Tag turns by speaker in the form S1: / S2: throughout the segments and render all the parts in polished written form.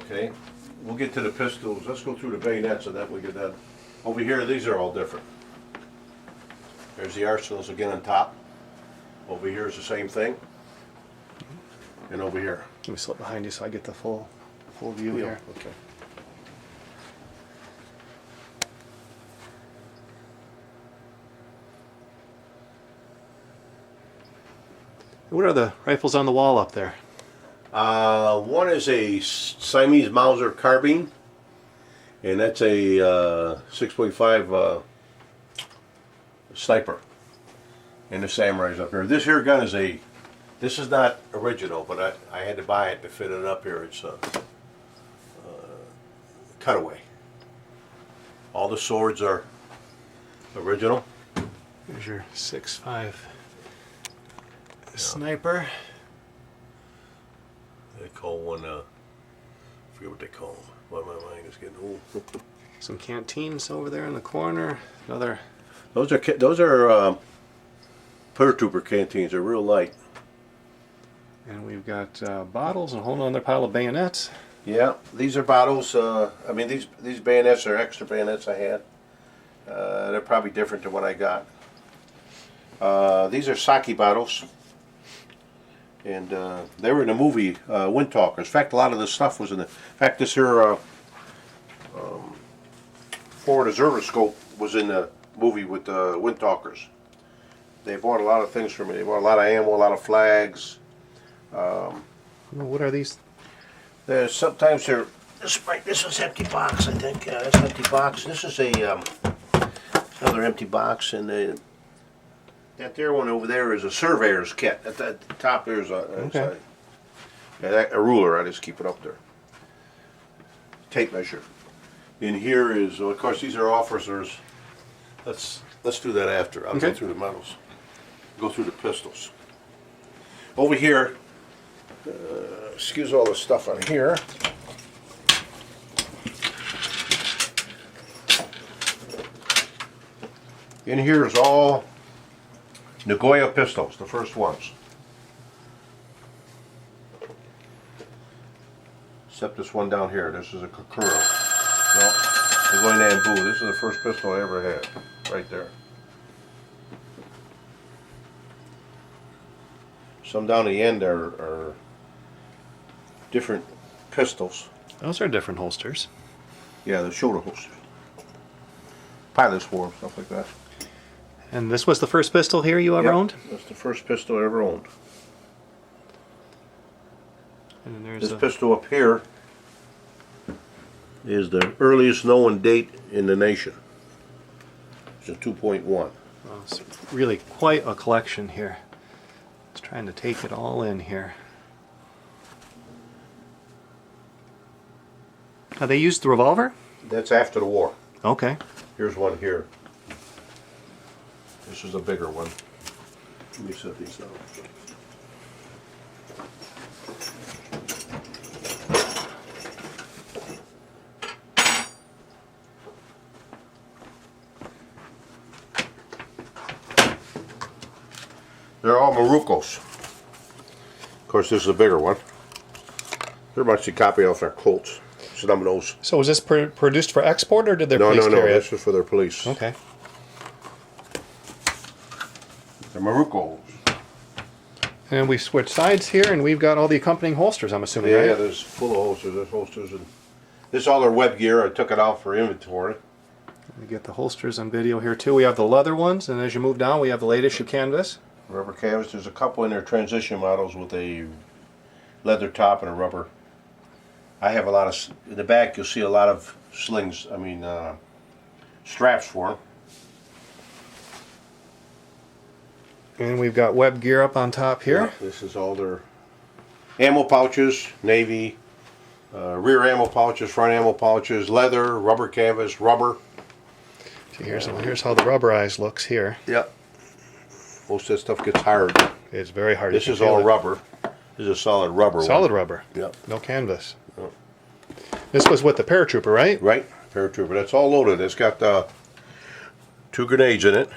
S1: Okay, we'll get to the pistols. Let's go through the bayonets and then we get that. Over here, these are all different. There's the arsenals again on top. Over here is the same thing. And over here.
S2: Let me slip behind you so I get the full view here.
S1: Okay.
S2: What are the rifles on the wall up there?
S1: One is a Siamese Mauser Carbine, and that's a 6.5 sniper. And the Samurai's up here. This here gun is this is not original, but I had to buy it to fit it up here. It's a cutaway. All the swords are original.
S2: There's your 6.5 sniper.
S1: They call one, I forget what they call them. Why my mind is getting old.
S2: Some canteens over there in the corner. Another.
S1: Those are Paratrooper canteens. They're real light.
S2: And we've got bottles and a whole other pile of bayonets.
S1: Yeah, these are bottles. I mean, these bayonets are extra bayonets I had. They're probably different than what I got. These are sake bottles. And they were in the movie Wind Talkers. In fact, a lot of this stuff was in the. In fact, this here forward observer scope was in the movie with Wind Talkers. They bought a lot of things from me. They bought a lot of ammo, a lot of flags.
S2: What are these?
S1: There's sometimes they're. This is empty box, I think. That's an empty box. This is another empty box, and that there one over there is a surveyor's kit. At the top there's a ruler. I just keep it up there. Tape measure. In here is, of course, these are officers. Let's do that after. I'll go through the medals. Go through the pistols. Over here, excuse all the stuff on here. In here is all Nagoya pistols, the first ones. Except this one down here. This is a Kokoro. No, Nagoya Nambu. This is the first pistol I ever had. Right there. Some down the end are different pistols.
S2: Those are different holsters.
S1: Yeah, the shoulder holsters. Pilot's war, stuff like that.
S2: And this was the first pistol here you ever owned?
S1: That's the first pistol I ever owned.
S2: And there's
S1: this pistol up here is the earliest known date in the nation. It's a 2.1.
S2: Well, it's really quite a collection here. Just trying to take it all in here. Now they used the revolver?
S1: That's after the war.
S2: Okay.
S1: Here's one here. This is a bigger one. Let me set these down. They're all Marucos. Of course, this is a bigger one. They're much a copy off our Colts. Some of those.
S2: So was this produced for export, or did their police carry it?
S1: No. This was for their police.
S2: Okay.
S1: The Marucos.
S2: And we switched sides here, and we've got all the accompanying holsters, I'm assuming, right?
S1: Yeah, there's full of holsters. There's holsters. And this is all their web gear. I took it out for inventory.
S2: We get the holsters on video here, too. We have the leather ones, and as you move down, we have the latest issue canvas.
S1: Rubber canvas. There's a couple in there transition models with a leather top and a rubber. I have a lot of, in the back you'll see a lot of slings, straps for them.
S2: And we've got web gear up on top here.
S1: Yeah, this is all their ammo pouches, Navy, rear ammo pouches, front ammo pouches, leather, rubber canvas, rubber.
S2: See, here's how the rubberized looks here.
S1: Yep. Most of that stuff gets hard.
S2: It's very hard.
S1: This is all rubber. This is a solid rubber.
S2: Solid rubber.
S1: Yep.
S2: No canvas. Yep. This was with the Paratrooper, right?
S1: Right. Paratrooper. That's all loaded. It's got 2 grenades in it.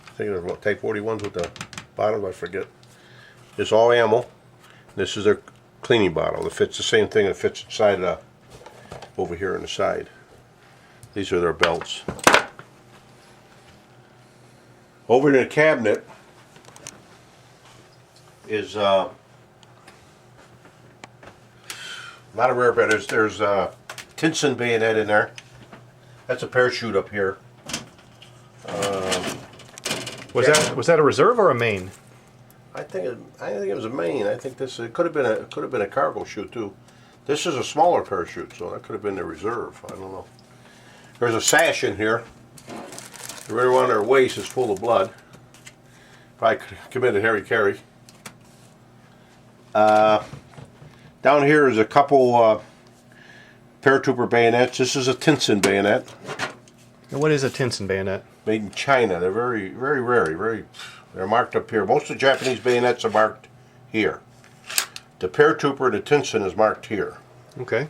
S1: I think they're Type 41s with the bottom. I forget. It's all ammo. This is their cleaning bottle. It fits the same thing that fits inside over here on the side. These are their belts. Over in the cabinet is a lot of rare bayonet. There's a Tinson bayonet in there. That's a parachute up here.
S2: Was that a reserve or a main?
S1: I think it was a main. I think it could have been a cargo chute too. This is a smaller parachute, so that could have been the reserve. I don't know. There's a sash in here. Right around their waist is full of blood. Probably committed Harry Carey. Down here is a couple Paratrooper bayonets. This is a Tinson bayonet.
S2: And what is a Tinson bayonet?
S1: Made in China. They're very, very rare. They're marked up here. Most of the Japanese bayonets are marked here. The Paratrooper, the Tinson, is marked here.
S2: Okay.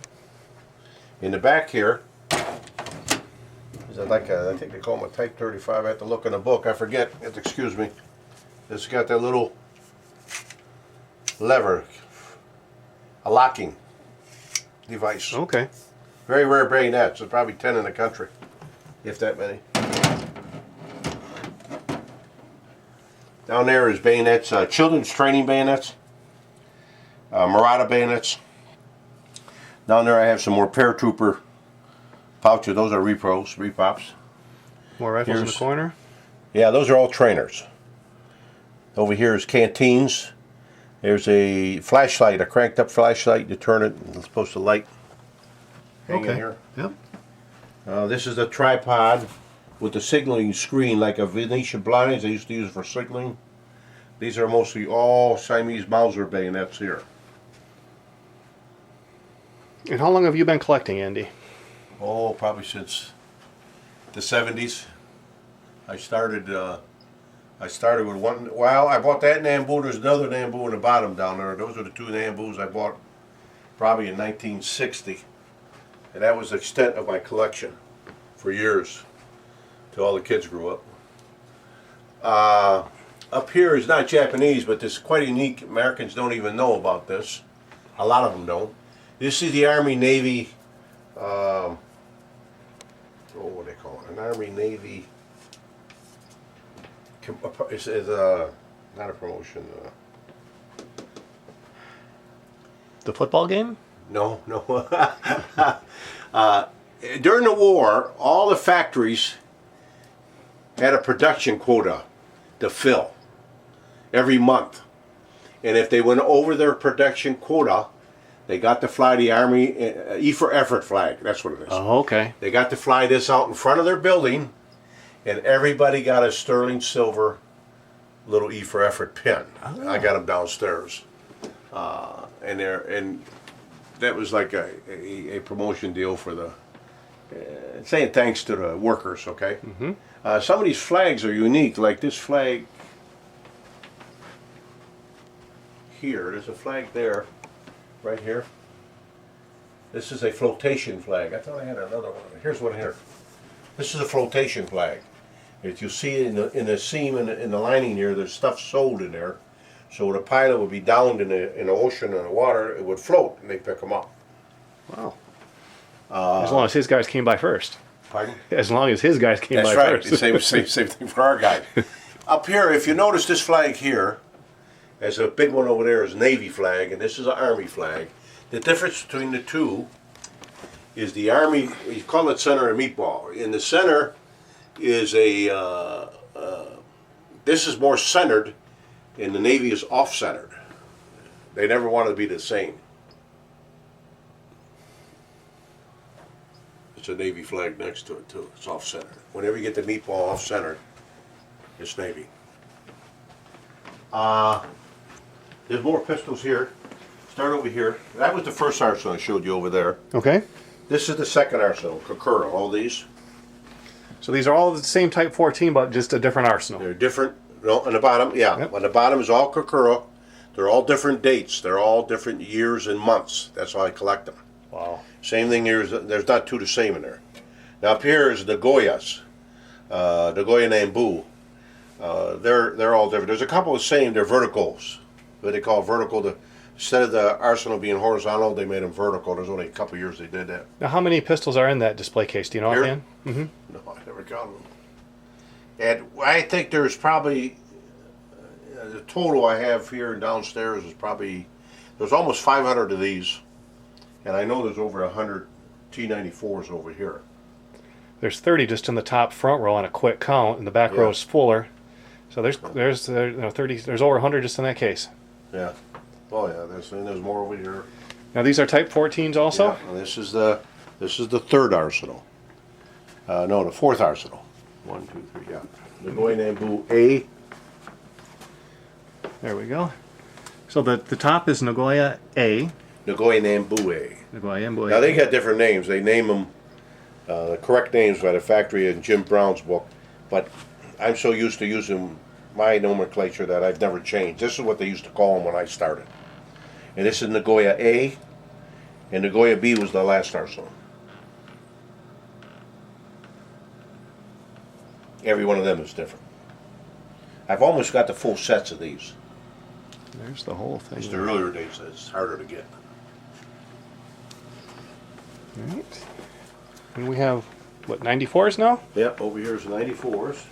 S1: In the back here, is it like I think they call them a Type 35. I have to look in the book. I forget. Excuse me. It's got that little lever, a locking device.
S2: Okay.
S1: Very rare bayonets. There's probably 10 in the country, if that many. Down there is bayonets, children's training bayonets, Murata bayonets. Down there I have some more Paratrooper pouches. Those are repops.
S2: More rifles in the corner?
S1: Yeah, those are all trainers. Over here is canteens. There's a flashlight, a cranked up flashlight. You turn it, it's supposed to light. Hang in here.
S2: Yep.
S1: This is a tripod with the signaling screen like a Venetian blinds. They used to use it for signaling. These are mostly all Siamese Mauser bayonets here.
S2: And how long have you been collecting, Andy?
S1: Oh, probably since the 70s. I started with one. Well, I bought that Nambu. There's another Nambu in the bottom down there. Those are the two Nambus I bought probably in 1960. And that was the extent of my collection for years, till all the kids grew up. Up here is not Japanese, but this is quite unique. Americans don't even know about this. A lot of them don't. This is the Army Navy, what do they call it? An Army Navy, it's not a promotion.
S2: The football game?
S1: No. During the war, all the factories had a production quota to fill every month. And if they went over their production quota, they got to fly the Army E for Effort flag. That's what it is.
S2: Oh, okay.
S1: They got to fly this out in front of their building, and everybody got a sterling silver little E for Effort pin. Oh. I got them downstairs. And that was like a promotion deal for the saying thanks to the workers. Okay. Mm-hmm. Some of these flags are unique, like this flag here. There's a flag there, right here. This is a flotation flag. I thought I had another one. Here's one here. This is a flotation flag. If you see it in the seam in the lining here, there's stuff sewed in there. So when a pilot would be downed in the ocean or the water, it would float, and they pick them up.
S2: Wow. As long as his guys came by first.
S1: Pardon?
S2: As long as his guys came by first.
S1: That's right. Same thing for our guys. Up here, if you notice this flag here, there's a big one over there is Navy flag, and this is an Army flag. The difference between the two is the Army, you call it center and meatball. In the center is this is more centered, and the Navy is off-centered. They never want to be the same. It's a Navy flag next to it too. It's off-centered. Whenever you get the meatball off-centered, it's Navy. There's more pistols here. Start over here. That was the first arsenal I showed you over there.
S2: Okay.
S1: This is the second arsenal, Kokura, all these.
S2: So these are all the same Type 14, but just a different arsenal.
S1: They're different. No, on the bottom, yeah.
S2: Yep.
S1: On the bottom is all Kokura. They're all different dates. They're all different years and months. That's how I collect them.
S2: Wow.
S1: Same thing here. There's not two the same in there. Now up here is the Goyas. The Goya Nambu. They're all different. There's a couple the same. They're verticals. What they call vertical. The Instead of the arsenal being horizontal, they made them vertical. There's only a couple years they did that.
S2: Now, how many pistols are in that display case? Do you know
S1: Here?
S2: offhand? Mm-hmm.
S1: No, I never counted them. And I think there's probably the total I have here and downstairs is probably there's almost 500 of these, and I know there's over 100 T-94s over here.
S2: There's 30 just in the top front row on a quick count, and the back
S1: Yeah.
S2: row is fuller. So there's 30. There's over 100 just in that case.
S1: Yeah. Oh yeah. There's more over here.
S2: Now these are Type 14s also.
S1: Yeah, and this is the third arsenal. No, the fourth arsenal. 1, 2, 3. Yeah. The Nambu A.
S2: There we go. So the top is Nagoya A.
S1: Nagoya Nambu A.
S2: Nagoya Nambu A.
S1: Now they got different names. They name them the correct names by the factory in Jim Brown's book, but I'm so used to using my nomenclature that I've never changed. This is what they used to call them when I started. And this is Nagoya A, and Nagoya B was the last arsenal. Every one of them is different. I've almost got the full sets of these.
S2: There's the whole thing.
S1: It's the earlier days, it's harder to get.
S2: All right. And we have, what, 94s now?
S1: Yep, over here is 94s.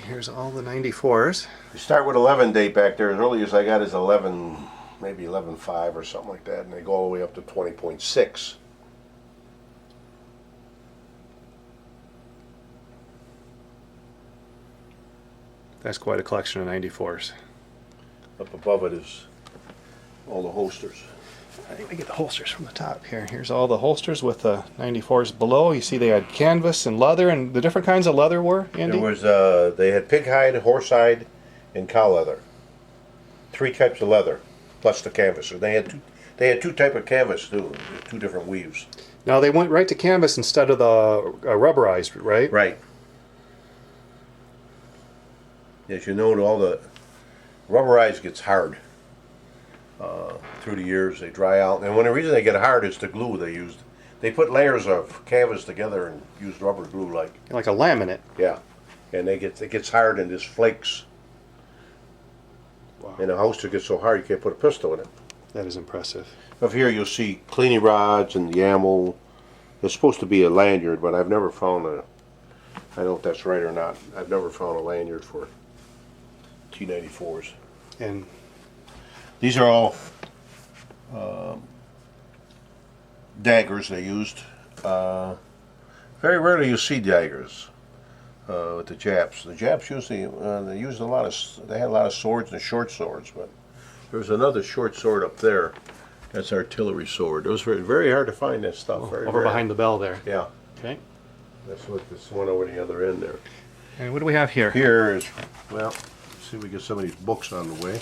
S2: Here's all the 94s.
S1: You start with 11 date back there. As early as I got is 11, maybe 11.5 or something like that, and they go all the way up to 20.6.
S2: That's quite a collection of 94s.
S1: Up above it is all the holsters.
S2: I think we get the holsters from the top here. Here's all the holsters with the 94s below. You see they had canvas and leather, and the different kinds of leather were, Andy?
S1: There was they had pig hide, horse hide, and cow leather. 3 types of leather, plus the canvas. And they had two type of canvas too, 2 different weaves.
S2: Now they went right to canvas instead of the rubberized, right?
S1: Right. As you know, all the rubberized gets hard. Through the years, they dry out, and the reason they get hard is the glue they used. They put layers of canvas together and used rubber glue, like
S2: Like a laminate.
S1: yeah, and it gets hard and just flakes.
S2: Wow.
S1: And the holster gets so hard you can't put a pistol in it.
S2: That is impressive.
S1: Up here you'll see cleaning rods and the ammo. It's supposed to be a lanyard, but I've never found a. I don't know if that's right or not. I've never found a lanyard for T-94s.
S2: And
S1: These are all daggers they used. Very rarely you see daggers with the Japs. The Japs usually they used they had a lot of swords and short swords, but there's another short sword up there. That's artillery sword. It was very, very hard to find that stuff. Very
S2: over
S1: rare.
S2: behind the bell there.
S1: Yeah,
S2: Okay.
S1: that's what this one over the other end there.
S2: And what do we have here?
S1: Here is, well, let's see if we get some of these books on the way.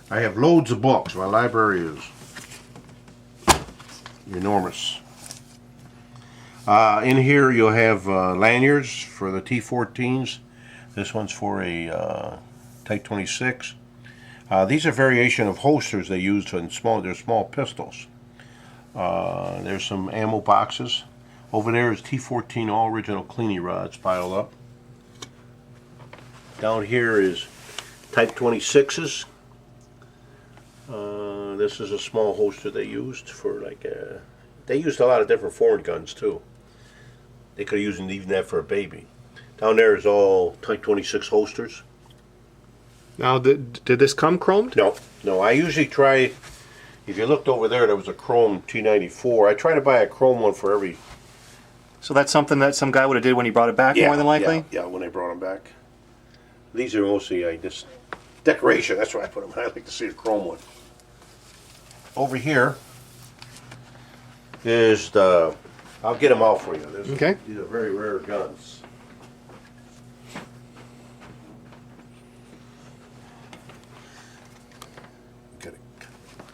S1: I have loads of books. My library is enormous. In here you'll have lanyards for the T-14s. This one's for a Type 26. These are variation of holsters they used in they're small pistols. There's some ammo boxes. Over there is T-14 all original cleaning rods piled up. Down here is Type 26s. This is a small holster they used for they used a lot of different foreign guns too. They could have used even that for a baby. Down there is all Type 26 holsters.
S2: Now, did this come chromed?
S1: No, I usually try, if you looked over there was a chrome T-94. I try to buy a chrome one for every.
S2: So that's something that some guy would have did when he brought it back, more than likely?
S1: Yeah, when they brought them back. These are mostly just decoration. That's why I put them. I like to see a chrome one. Over here is the. I'll get them out for you.
S2: Okay.
S1: These are very rare guns.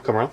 S2: Come around.